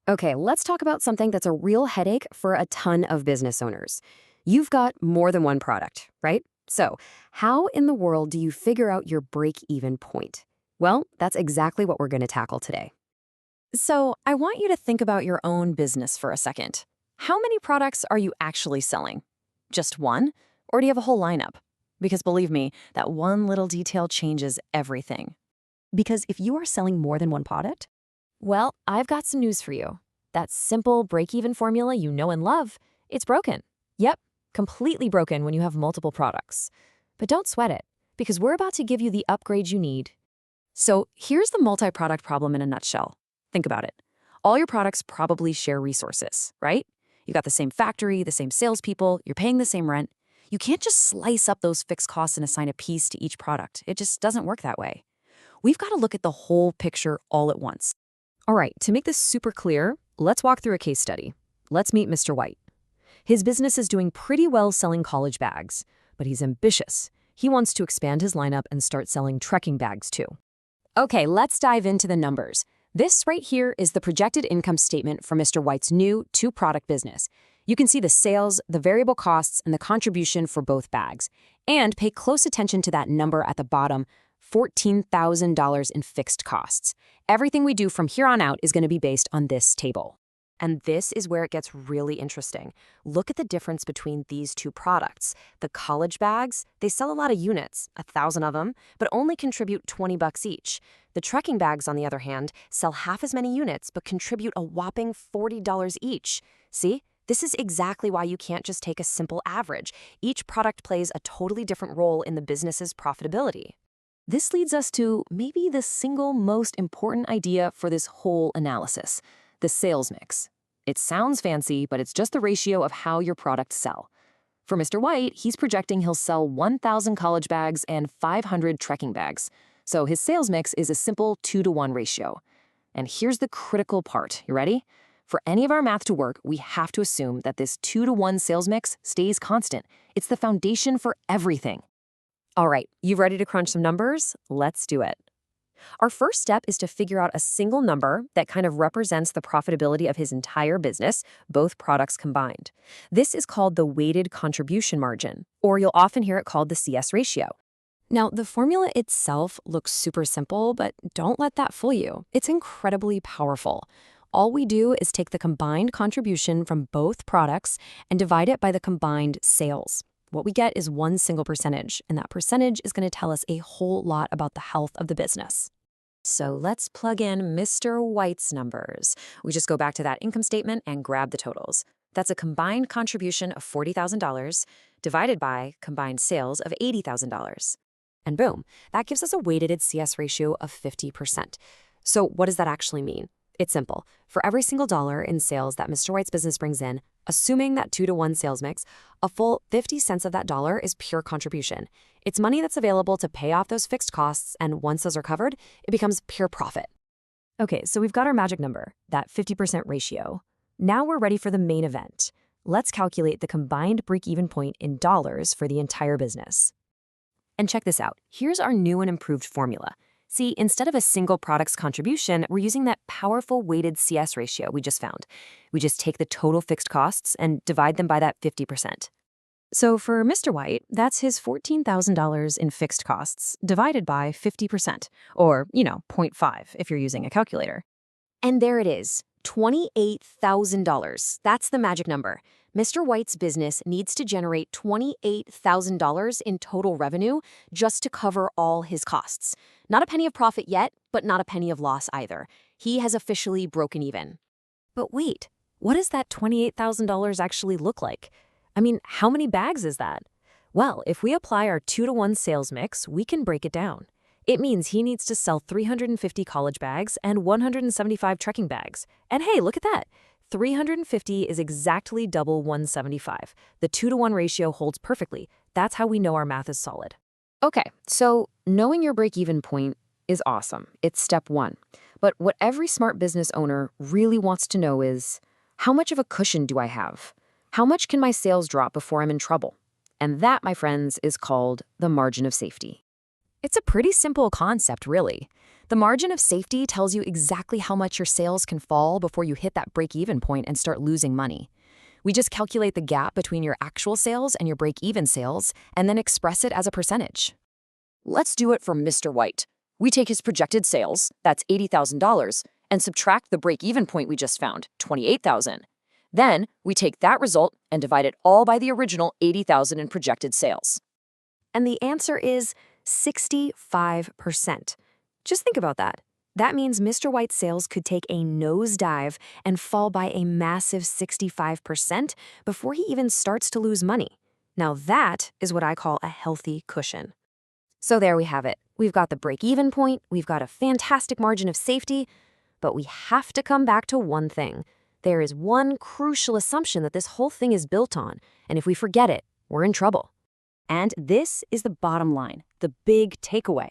Okay, let's talk about something that's a real headache for a ton of business owners. You've got more than one product, right? So, how in the world do you figure out your break-even point? Well, that's exactly what we're going to tackle today. So, I want you to think about your own business for a second. How many products are you actually selling? Just one? Or do you have a whole lineup? Because believe me, that one little detail changes everything. Because if you are selling more than one product, well, I've got some news for you. That simple break-even formula you know and love, it's broken. Yep, completely broken when you have multiple products. But don't sweat it, because we're about to give you the upgrade you need. So here's the multi-product problem in a nutshell. Think about it. All your products probably share resources, right? You got the same factory, the same salespeople, you're paying the same rent. You can't just slice up those fixed costs and assign a piece to each product. It just doesn't work that way. We've got to look at the whole picture all at once. All right, to make this super clear, let's walk through a case study. Let's meet Mr. White. His business is doing pretty well selling college bags, but he's ambitious. He wants to expand his lineup and start selling trekking bags too. Okay, let's dive into the numbers. This right here is the projected income statement for Mr. White's new two-product business. You can see the sales, the variable costs, and the contribution for both bags. And pay close attention to that number at the bottom, $14,000 in fixed costs. Everything we do from here on out is going to be based on this table. And this is where it gets really interesting. Look at the difference between these two products. The college bags, they sell a lot of units, 1,000 of them, but only contribute $20 each. The trekking bags, on the other hand, sell half as many units, but contribute a whopping $40 each. See? This is exactly why you can't just take a simple average. Each product plays a totally different role in the business's profitability. This leads us to maybe the single most important idea for this whole analysis, the sales mix. It sounds fancy, but it's just the ratio of how your products sell. For Mr. White, he's projecting he'll sell 1,000 college bags and 500 trekking bags. So his sales mix is a simple 2-to-1 ratio. And here's the critical part. You ready? For any of our math to work, we have to assume that this 2-to-1 sales mix stays constant. It's the foundation for everything. All right, you ready to crunch some numbers? Let's do it. Our first step is to figure out a single number that kind of represents the profitability of his entire business, both products combined. This is called the weighted contribution margin, or you'll often hear it called the CS ratio. Now, the formula itself looks super simple, but don't let that fool you. It's incredibly powerful. All we do is take the combined contribution from both products and divide it by the combined sales. What we get is one single percentage, and that percentage is going to tell us a whole lot about the health of the business. So let's plug in Mr. White's numbers. We just go back to that income statement and grab the totals. That's a combined contribution of $40,000 divided by combined sales of $80,000. And boom, that gives us a weighted CS ratio of 50%. So what does that actually mean? It's simple. For every single dollar in sales that Mr. White's business brings in, assuming that 2-to-1 sales mix, a full 50 cents of that dollar is pure contribution. It's money that's available to pay off those fixed costs, and once those are covered, it becomes pure profit. Okay, so we've got our magic number, that 50% ratio. Now we're ready for the main event. Let's calculate the combined break-even point in dollars for the entire business. And check this out. Here's our new and improved formula. See, instead of a single product's contribution, we're using that powerful weighted CS ratio we just found. We just take the total fixed costs and divide them by that 50%. So for Mr. White, that's his $14,000 in fixed costs divided by 50%, or, 0.5 if you're using a calculator. And there it is, $28,000. That's the magic number. Mr. White's business needs to generate $28,000 in total revenue just to cover all his costs. Not a penny of profit yet, but not a penny of loss either. He has officially broken even. But wait, what does that $28,000 actually look like? I mean, how many bags is that? Well, if we apply our 2-to-1 sales mix, we can break it down. It means he needs to sell 350 college bags and 175 trekking bags. And hey, look at that. 350 is exactly double 175. The 2-to-1 ratio holds perfectly. That's how we know our math is solid. Okay, so knowing your break-even point is awesome. It's step one. But what every smart business owner really wants to know is, how much of a cushion do I have? How much can my sales drop before I'm in trouble? And that, my friends, is called the margin of safety. It's a pretty simple concept, really. The margin of safety tells you exactly how much your sales can fall before you hit that break-even point and start losing money. We just calculate the gap between your actual sales and your break-even sales and then express it as a percentage. Let's do it for Mr. White. We take his projected sales, that's $80,000, and subtract the break-even point we just found, $28,000. Then, we take that result and divide it all by the original $80,000 in projected sales. And the answer is 65%. Just think about that. That means Mr. White's sales could take a nosedive and fall by a massive 65% before he even starts to lose money. Now that is what I call a healthy cushion. So there we have it. We've got the break-even point, we've got a fantastic margin of safety, but we have to come back to one thing. There is one crucial assumption that this whole thing is built on, and if we forget it, we're in trouble. And this is the bottom line, the big takeaway.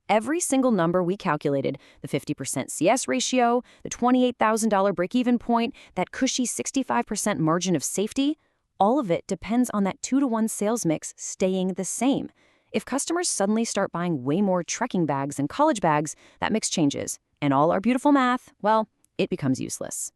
Every single number we calculated, the 50% CS ratio, the $28,000 break-even point, that cushy 65% margin of safety, all of it depends on that 2-to-1 sales mix staying the same. If customers suddenly start buying way more trekking bags and college bags, that mix changes. And all our beautiful math, well, it becomes useless.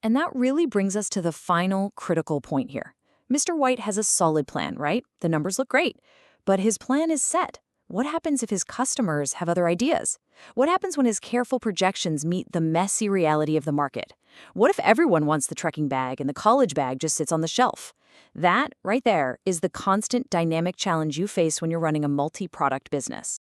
And that really brings us to the final critical point here. Mr. White has a solid plan, right? The numbers look great. But his plan is set. What happens if his customers have other ideas? What happens when his careful projections meet the messy reality of the market? What if everyone wants the trekking bag and the college bag just sits on the shelf? That, right there, is the constant dynamic challenge you face when you're running a multi-product business.